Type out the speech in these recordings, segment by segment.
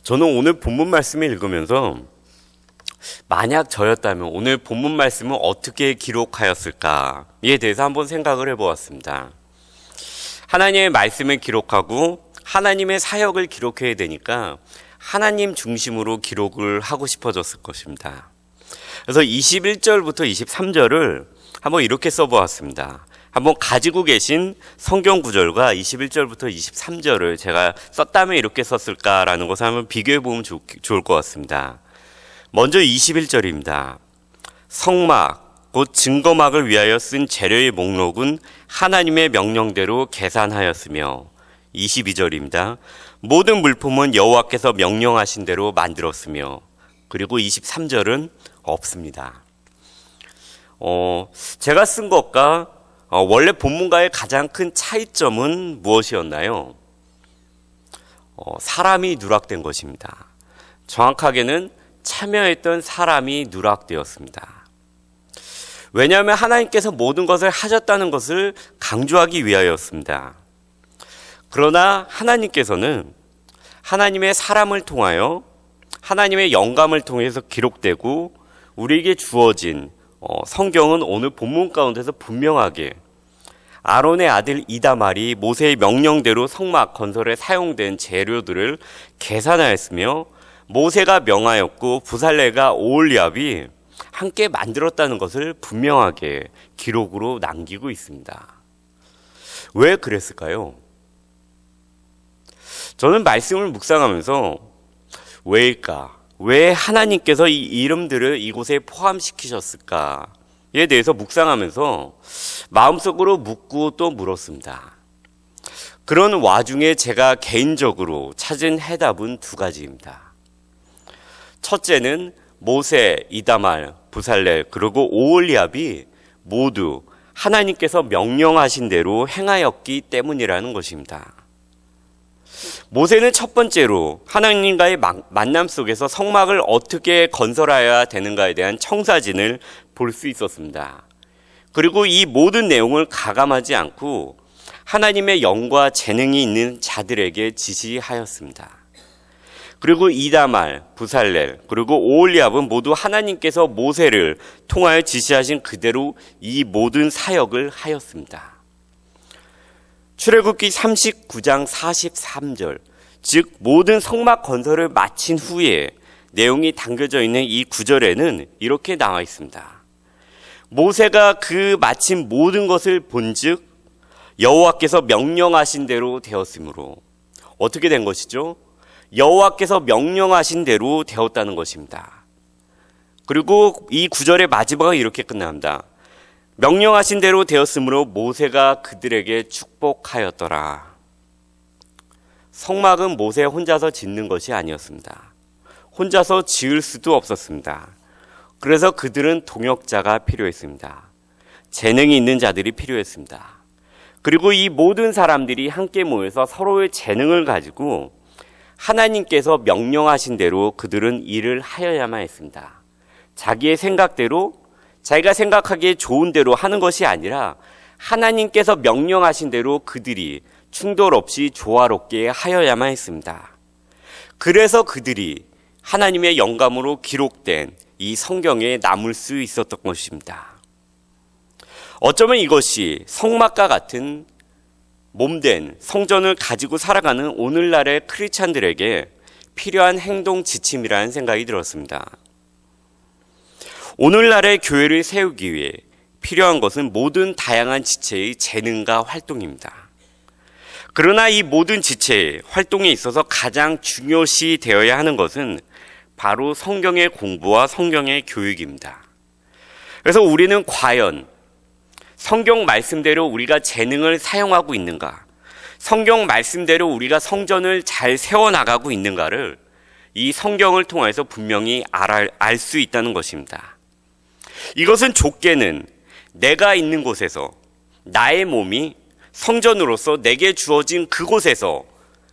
저는 오늘 본문 말씀을 읽으면서 만약 저였다면 오늘 본문 말씀을 어떻게 기록하였을까에 대해서 한번 생각을 해보았습니다. 하나님의 말씀을 기록하고 하나님의 사역을 기록해야 되니까 하나님 중심으로 기록을 하고 싶어졌을 것입니다. 그래서 21절부터 23절을 한번 이렇게 써보았습니다. 한번 가지고 계신 성경 구절과 21절부터 23절을 제가 썼다면 이렇게 썼을까라는 것을 한번 비교해 보면 좋을 것 같습니다. 먼저 21절입니다. 성막, 곧 증거막을 위하여 쓴 재료의 목록은 하나님의 명령대로 계산하였으며 22절입니다. 모든 물품은 여호와께서 명령하신 대로 만들었으며 그리고 23절은 없습니다. 제가 쓴 것과 원래 본문과의 가장 큰 차이점은 무엇이었나요? 사람이 누락된 것입니다. 정확하게는 참여했던 사람이 누락되었습니다. 왜냐하면 하나님께서 모든 것을 하셨다는 것을 강조하기 위하여였습니다. 그러나 하나님께서는 하나님의 사람을 통하여 하나님의 영감을 통해서 기록되고 우리에게 주어진 성경은 오늘 본문 가운데서 분명하게 아론의 아들 이다말이 모세의 명령대로 성막 건설에 사용된 재료들을 계산하였으며 모세가 명하였고 부살레가 오홀리압이 함께 만들었다는 것을 분명하게 기록으로 남기고 있습니다. 왜 그랬을까요? 저는 말씀을 묵상하면서 왜일까? 왜 하나님께서 이 이름들을 이곳에 포함시키셨을까에 대해서 묵상하면서 마음속으로 묻고 또 물었습니다. 그런 와중에 제가 개인적으로 찾은 해답은 두 가지입니다. 첫째는 모세, 이다말, 부살렐 그리고 오홀리압이 모두 하나님께서 명령하신 대로 행하였기 때문이라는 것입니다. 모세는 첫 번째로 하나님과의 만남 속에서 성막을 어떻게 건설해야 되는가에 대한 청사진을 볼 수 있었습니다. 그리고 이 모든 내용을 가감하지 않고 하나님의 영과 재능이 있는 자들에게 지시하였습니다. 그리고 이다말, 부살렐, 그리고 오홀리압은 모두 하나님께서 모세를 통하여 지시하신 그대로 이 모든 사역을 하였습니다. 출애굽기 39장 43절, 즉 모든 성막 건설을 마친 후에 내용이 담겨져 있는 이 구절에는 이렇게 나와 있습니다. 모세가 그 마친 모든 것을 본즉 여호와께서 명령하신 대로 되었으므로 어떻게 된 것이죠? 여호와께서 명령하신 대로 되었다는 것입니다. 그리고 이 구절의 마지막은 이렇게 끝납니다. 명령하신 대로 되었으므로 모세가 그들에게 축복하였더라. 성막은 모세 혼자서 짓는 것이 아니었습니다. 혼자서 지을 수도 없었습니다. 그래서 그들은 동역자가 필요했습니다. 재능이 있는 자들이 필요했습니다. 그리고 이 모든 사람들이 함께 모여서 서로의 재능을 가지고 하나님께서 명령하신 대로 그들은 일을 하여야만 했습니다. 자기의 생각대로 자기가 생각하기에 좋은 대로 하는 것이 아니라 하나님께서 명령하신 대로 그들이 충돌 없이 조화롭게 하여야만 했습니다. 그래서 그들이 하나님의 영감으로 기록된 이 성경에 남을 수 있었던 것입니다. 어쩌면 이것이 성막과 같은 몸된 성전을 가지고 살아가는 오늘날의 크리스찬들에게 필요한 행동 지침이라는 생각이 들었습니다. 오늘날의 교회를 세우기 위해 필요한 것은 모든 다양한 지체의 재능과 활동입니다. 그러나 이 모든 지체의 활동에 있어서 가장 중요시 되어야 하는 것은 바로 성경의 공부와 성경의 교육입니다. 그래서 우리는 과연 성경 말씀대로 우리가 재능을 사용하고 있는가? 성경 말씀대로 우리가 성전을 잘 세워나가고 있는가를 이 성경을 통해서 분명히 알 수 있다는 것입니다. 이것은 좁게는 내가 있는 곳에서 나의 몸이 성전으로서 내게 주어진 그곳에서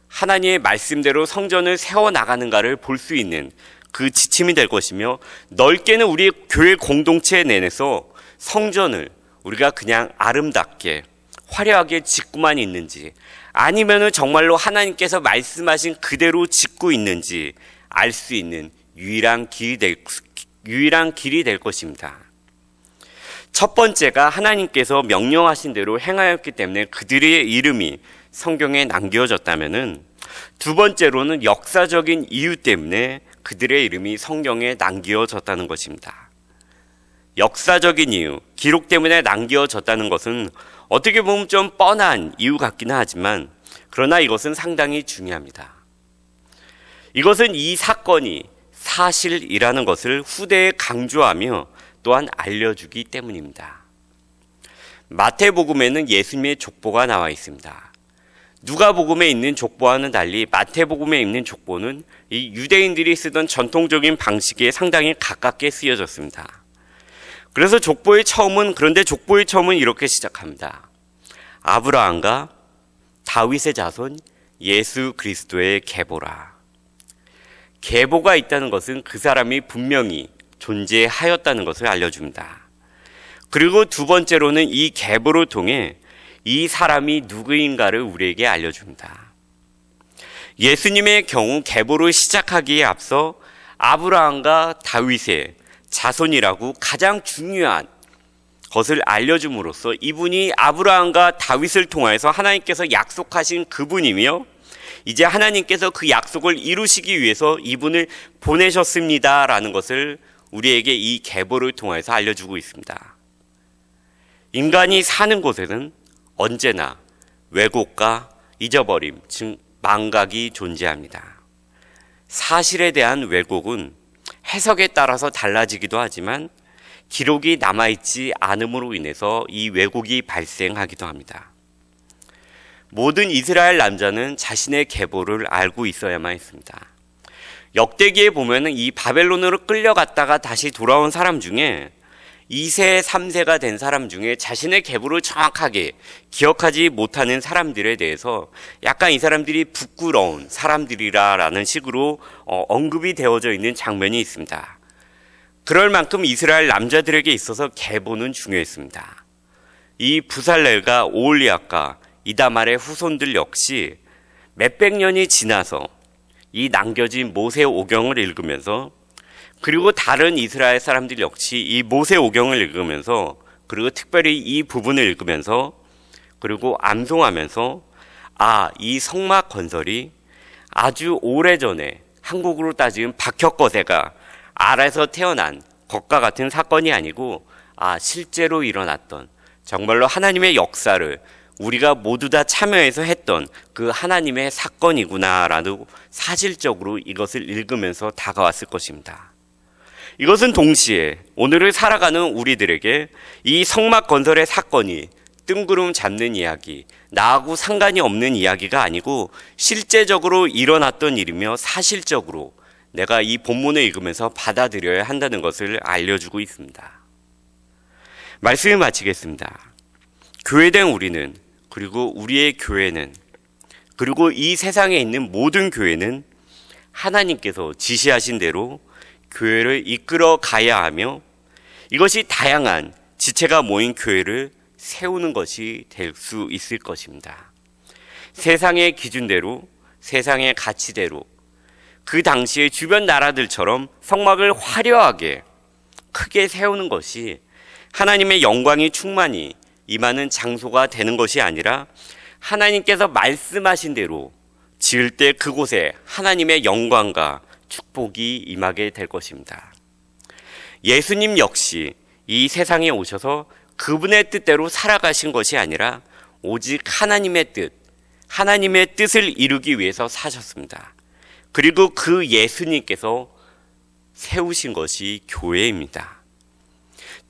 하나님의 말씀대로 성전을 세워나가는가를 볼 수 있는 그 지침이 될 것이며, 넓게는 우리 교회 공동체 내에서 성전을 우리가 그냥 아름답게 화려하게 짓고만 있는지 아니면은 정말로 하나님께서 말씀하신 그대로 짓고 있는지 알 수 있는 유일한 길이 될 것입니다. 첫 번째가 하나님께서 명령하신 대로 행하였기 때문에 그들의 이름이 성경에 남겨졌다면은, 두 번째로는 역사적인 이유 때문에 그들의 이름이 성경에 남겨졌다는 것입니다. 역사적인 이유, 기록 때문에 남겨졌다는 것은 어떻게 보면 좀 뻔한 이유 같기는 하지만, 그러나 이것은 상당히 중요합니다. 이것은 이 사건이 사실이라는 것을 후대에 강조하며 또한 알려주기 때문입니다. 마태복음에는 예수님의 족보가 나와 있습니다. 누가복음에 있는 족보와는 달리 마태복음에 있는 족보는 이 유대인들이 쓰던 전통적인 방식에 상당히 가깝게 쓰여졌습니다. 그래서 그런데 족보의 처음은 이렇게 시작합니다. 아브라함과 다윗의 자손 예수 그리스도의 계보라. 계보가 있다는 것은 그 사람이 분명히 존재하였다는 것을 알려줍니다. 그리고 두 번째로는 이 계보를 통해 이 사람이 누구인가를 우리에게 알려줍니다. 예수님의 경우 계보를 시작하기에 앞서 아브라함과 다윗의 자손이라고 가장 중요한 것을 알려줌으로써 이분이 아브라함과 다윗을 통하여서 하나님께서 약속하신 그분이며, 이제 하나님께서 그 약속을 이루시기 위해서 이분을 보내셨습니다라는 것을 우리에게 이 계보를 통해서 알려주고 있습니다. 인간이 사는 곳에는 언제나 왜곡과 잊어버림, 즉 망각이 존재합니다. 사실에 대한 왜곡은 해석에 따라서 달라지기도 하지만 기록이 남아있지 않음으로 인해서 이 왜곡이 발생하기도 합니다. 모든 이스라엘 남자는 자신의 계보를 알고 있어야만 했습니다. 역대기에 보면은 이 바벨론으로 끌려갔다가 다시 돌아온 사람 중에 2세, 3세가 된 사람 중에 자신의 계보를 정확하게 기억하지 못하는 사람들에 대해서 약간 이 사람들이 부끄러운 사람들이라는 식으로 언급이 되어져 있는 장면이 있습니다. 그럴 만큼 이스라엘 남자들에게 있어서 계보는 중요했습니다. 이 부살렐과 오홀리압과 이다말의 후손들 역시 몇백 년이 지나서 이 남겨진 모세 오경을 읽으면서, 그리고 다른 이스라엘 사람들 역시 이 모세 오경을 읽으면서, 그리고 특별히 이 부분을 읽으면서, 그리고 암송하면서 이 성막 건설이 아주 오래전에 한국으로 따지면 박혁거세가 알아서 태어난 것과 같은 사건이 아니고 실제로 일어났던 정말로 하나님의 역사를 우리가 모두 다 참여해서 했던 그 하나님의 사건이구나라는 사실적으로 이것을 읽으면서 다가왔을 것입니다. 이것은 동시에 오늘을 살아가는 우리들에게 이 성막 건설의 사건이 뜬구름 잡는 이야기, 나하고 상관이 없는 이야기가 아니고 실제적으로 일어났던 일이며 사실적으로 내가 이 본문을 읽으면서 받아들여야 한다는 것을 알려주고 있습니다. 말씀을 마치겠습니다. 교회된 우리는, 그리고 우리의 교회는, 그리고 이 세상에 있는 모든 교회는 하나님께서 지시하신 대로 교회를 이끌어 가야 하며, 이것이 다양한 지체가 모인 교회를 세우는 것이 될 수 있을 것입니다. 세상의 기준대로, 세상의 가치대로 그 당시의 주변 나라들처럼 성막을 화려하게 크게 세우는 것이 하나님의 영광이 충만히 임하는 장소가 되는 것이 아니라, 하나님께서 말씀하신 대로 지을 때 그곳에 하나님의 영광과 축복이 임하게 될 것입니다. 예수님 역시 이 세상에 오셔서 그분의 뜻대로 살아가신 것이 아니라 오직 하나님의 뜻을 이루기 위해서 사셨습니다. 그리고 그 예수님께서 세우신 것이 교회입니다.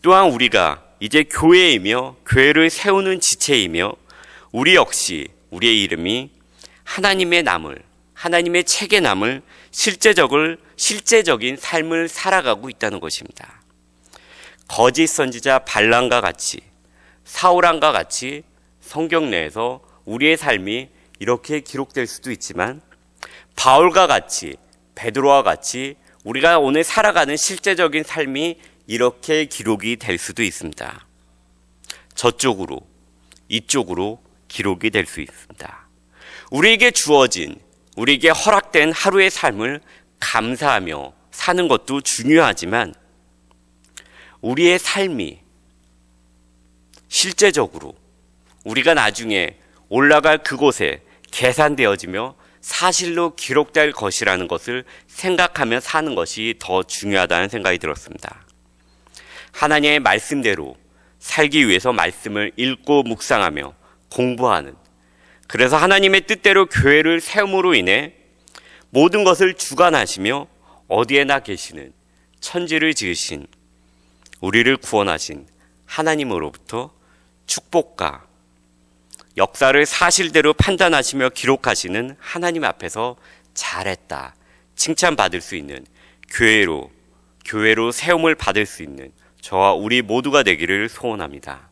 또한 우리가 이제 교회이며 교회를 세우는 지체이며, 우리 역시 우리의 이름이 하나님의 책에 남을 실제적인 삶을 살아가고 있다는 것입니다. 거짓 선지자 발람과 같이, 사울왕과 같이 성경 내에서 우리의 삶이 이렇게 기록될 수도 있지만, 바울과 같이, 베드로와 같이 우리가 오늘 살아가는 실제적인 삶이 이렇게 기록이 될 수도 있습니다. 저쪽으로, 이쪽으로 기록이 될 수 있습니다. 우리에게 주어진, 우리에게 허락된 하루의 삶을 감사하며 사는 것도 중요하지만 우리의 삶이 실제적으로 우리가 나중에 올라갈 그곳에 계산되어지며 사실로 기록될 것이라는 것을 생각하며 사는 것이 더 중요하다는 생각이 들었습니다. 하나님의 말씀대로 살기 위해서 말씀을 읽고 묵상하며 공부하는, 그래서 하나님의 뜻대로 교회를 세움으로 인해 모든 것을 주관하시며 어디에나 계시는, 천지를 지으신, 우리를 구원하신 하나님으로부터 축복과 역사를 사실대로 판단하시며 기록하시는 하나님 앞에서 잘했다, 칭찬받을 수 있는 교회로 세움을 받을 수 있는 저와 우리 모두가 되기를 소원합니다.